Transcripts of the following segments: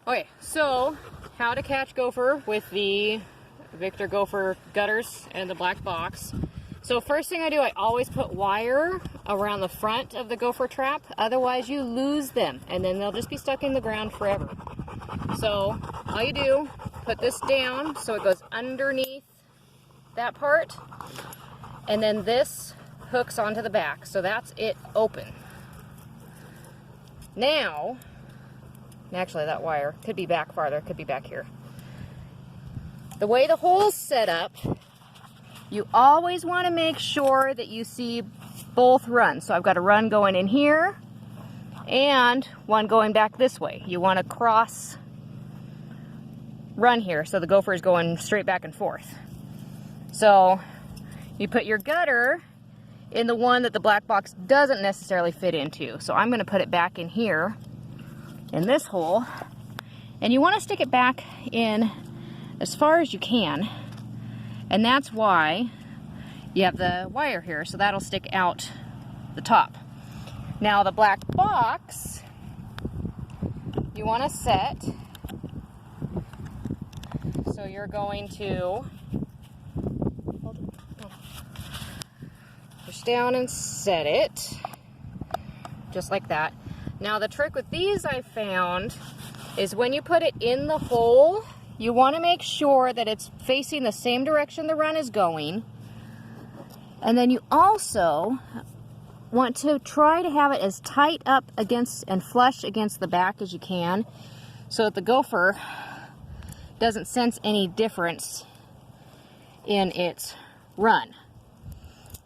Okay, so how to catch gopher with the Victor Gopher gutters and the black box. So first thing I do, I always put wire around the front of the gopher trap, otherwise you lose them and then they'll just be stuck in the ground forever. So all you do, put this down so it goes underneath that part, and then this hooks onto the back, so that's it open. Now, actually that wire could be back farther, could be back here. The way the hole's set up, you always want to make sure that you see both runs. So I've got a run going in here and one going back this way. You want to cross run here so the gopher is going straight back and forth. So you put your gutter in the one that the black box doesn't necessarily fit into. So I'm going to put it back in here in this hole, and you want to stick it back in as far as you can. And that's why you have the wire here, so that'll stick out the top. Now the black box, you want to set, so you're going to push down and set it, just like that. Now the trick with these I found is when you put it in the hole, you want to make sure that it's facing the same direction the run is going. And then you also want to try to have it as tight up against and flush against the back as you can, so that the gopher doesn't sense any difference in its run.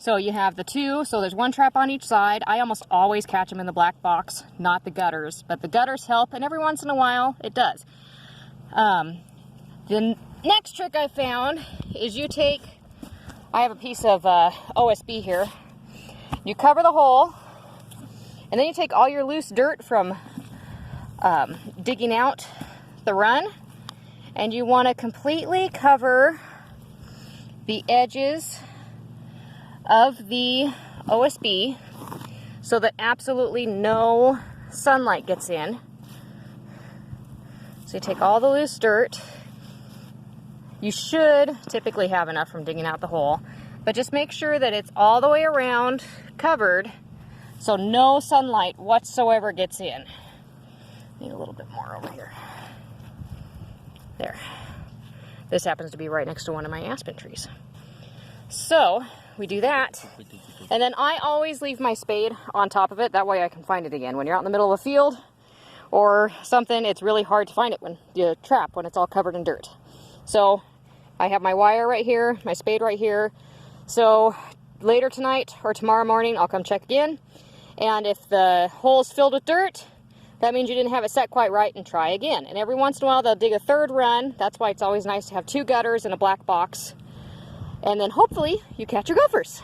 So you have the two, so there's one trap on each side. I almost always catch them in the black box, not the gutters, but the gutters help, and every once in a while it does. The next trick I found is I have a piece of OSB here. You cover the hole, and then you take all your loose dirt from digging out the run, and you want to completely cover the edges of the OSB so that absolutely no sunlight gets in. So you take all the loose dirt. You should typically have enough from digging out the hole, but just make sure that it's all the way around covered so no sunlight whatsoever gets in. Need a little bit more over here. There. This happens to be right next to one of my aspen trees. So we do that, and then I always leave my spade on top of it, that way I can find it again. When you're out in the middle of a field or something, it's really hard to find it when you trap when it's all covered in dirt. So I have my wire right here, my spade right here. So later tonight or tomorrow morning, I'll come check again. And if the hole's filled with dirt, that means you didn't have it set quite right, and try again. And every once in a while, they'll dig a third run. That's why it's always nice to have two gutters and a black box. And then hopefully you catch your gophers.